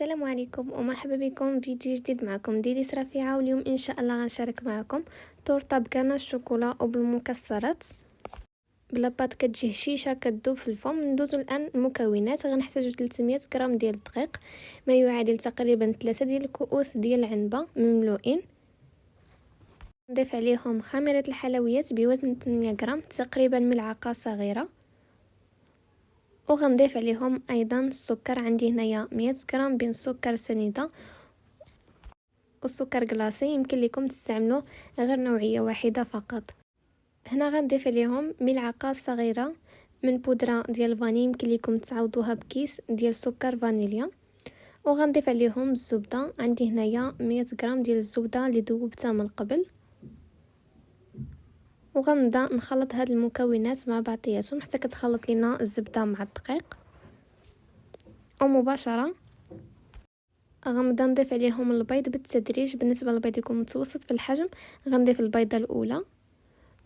السلام عليكم ومرحبا بكم في فيديو جديد معكم ديليس رفيعه. واليوم ان شاء الله غنشارك معكم تورته بكنه الشوكولا وبالمكسرات بلاباط كتجي هشيشه كتذوب في الفم. ندوزو الان المكونات. غنحتاجو 300 غرام ديال الدقيق، ما يعادل تقريبا 3 ديال الكؤوس ديال العنبه مملوئين. نضيف عليهم خميره الحلويات بوزن 8 غرام، تقريبا ملعقه صغيره. وغنضيف عليهم ايضا السكر. عندي هنايا 100 غرام بين السكر سنيده والسكر كلاصي، يمكن لكم تستعملوا غير نوعيه واحده فقط. هنا غنضيف عليهم ملعقه صغيره من بودره ديال الفاني، يمكن لكم تعوضوها بكيس ديال سكر فانيليا. وغنضيف عليهم الزبده. عندي هنايا 100 غرام ديال الزبده اللي ذوبتها من قبل. وغنبدا نخلط هاد المكونات مع بعضياتهم حتى كتخلط لينا الزبده مع الدقيق. ومباشره غنبدا نضيف عليهم البيض بالتدريج. بالنسبه للبيض يكون متوسط في الحجم. غنضيف البيضه الاولى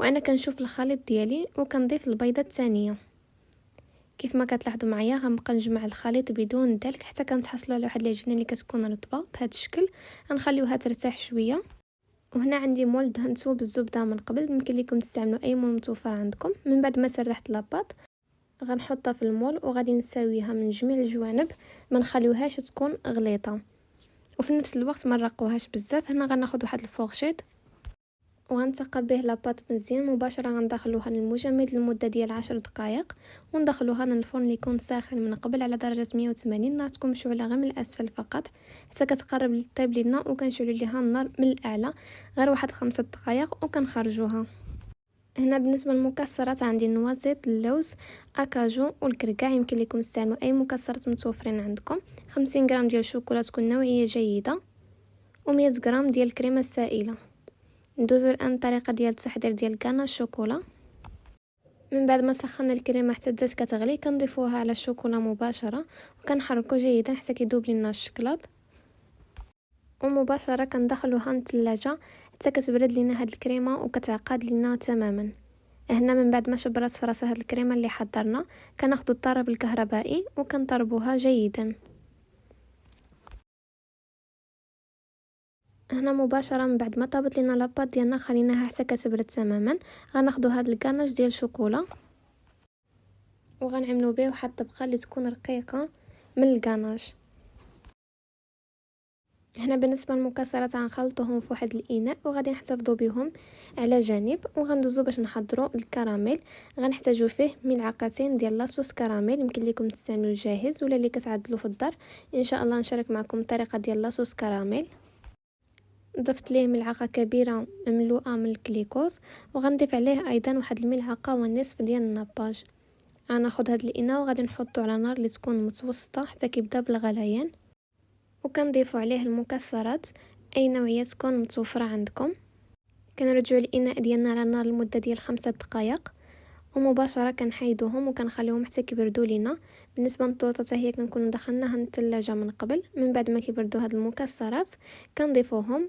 وانا كنشوف الخليط ديالي وكنضيف البيضه الثانيه. كيف ما كتلاحظوا معايا غنبقى نجمع الخليط بدون دلك حتى كنتحصلوا على واحد العجينه اللي كتكون رطبه بهذا الشكل. غنخليوها ترتاح شويه. وهنا عندي مول دهنتو بالزبده من قبل، يمكن لكم تستعملوا اي مول متوفر عندكم. من بعد ما سرحت لاباط غنحطها في المول وغادي نساويها من جميع الجوانب، ما نخليوهاش تكون غليظه وفي نفس الوقت ما نرقوهاش بزاف. هنا غناخذ واحد الفورشيط وغنتقب به لاباط مزيان. مباشره غندخلوها للمجمد لمده ديال 10 دقائق وندخلوها للفرن اللي يكون ساخن من قبل على درجه 180. النار تكون مشعوله غير من الاسفل فقط حتى كتقرب للطيب لينا، وكنشعلوا ليها النار من الاعلى غير واحد 5 دقائق وكنخرجوها. هنا بالنسبه للمكسرات عندي النوازيط، اللوز، اكاجو والكركاع، يمكن لكم تستعملوا اي مكسرات متوفرين عندكم. 50 غرام ديال الشوكولا تكون نوعيه جيده و100 غرام ديال الكريمه السائله. ندوزو الان الطريقه ديال التحضير ديال كان الشوكولا. من بعد ما سخنا الكريمه حتى بدات كتغلي كنضيفوها على الشوكولا مباشره وكنحركو جيدا حتى كيذوب لنا الشكلاط. ومباشره كندخلوها للثلاجه حتى كتبرد لنا هاد الكريمه وكتعقد لنا تماما. هنا من بعد ما شبرات في راسها هاد الكريمه اللي حضرنا كناخذوا الطرب الكهربائي وكنطربوها جيدا. هنا مباشره من بعد ما طابت لنا لاباط ديالنا خليناها حتى كتبرد تماما. غناخذوا هاد الكاناج ديال الشوكولا وغنعملوا به واحد الطبقه اللي تكون رقيقه من الكاناج. هنا بالنسبه للمكسرات غنخلطوهم في واحد الاناء وغادي نحتفظوا بهم على جانب. وغندوزو باش نحضروا الكراميل. غنحتاجوا فيه ملعقتين ديال لاصوص كراميل، يمكن لكم تستعملوا الجاهز ولا اللي كتعدلوا في الدار. ان شاء الله نشارك معكم الطريقه ديال لاصوص كراميل. ضفت ليه ملعقه كبيره مملوءه من الكليكوز وغنضيف عليه ايضا واحد الملعقه ونصف ديال الناباج. غناخذ هذا الاناء وغادي نحطو على نار اللي تكون متوسطه حتى كيبدا بالغليان. وكنضيفوا عليه المكسرات اي نوعيه تكون متوفره عندكم. كنرجعوا الاناء ديالنا على النار لمده ديال 5 دقائق ومباشره كنحيدوهم وكنخليهم حتى كيبردوا لينا. بالنسبه للطوطه حتى هي كنكون دخلناها للثلاجه من قبل. من بعد ما كيبردوا هاد المكسرات كنضيفوهم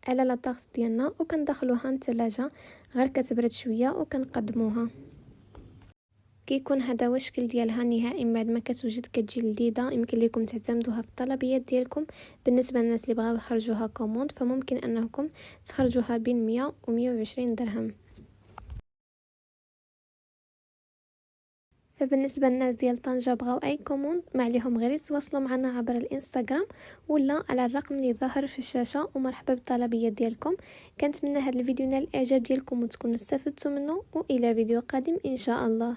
على لاطاغ ديالنا وكندخلوها للثلاجه غير كتبرد شويه وكنقدموها. كيكون هذا هو الشكل ديالها النهائي. من بعد ما كتوجد كتجي لذيذه، يمكن لكم تعتمدوها في الطلبيات ديالكم. بالنسبه للناس اللي بغاو يخرجوها كوموند فممكن انكم تخرجوها بين 100 و 120 درهم. فبالنسبه للناس ديال طنجة بغاو اي كوموند ما عليهم غير يتواصلوا معنا عبر الانستغرام ولا على الرقم اللي ظاهر في الشاشه. ومرحبا بالطلبيات ديالكم. كنتمنى هذا الفيديو نال الاعجاب ديالكم وتكونوا استفدتوا منه، والى فيديو قادم ان شاء الله.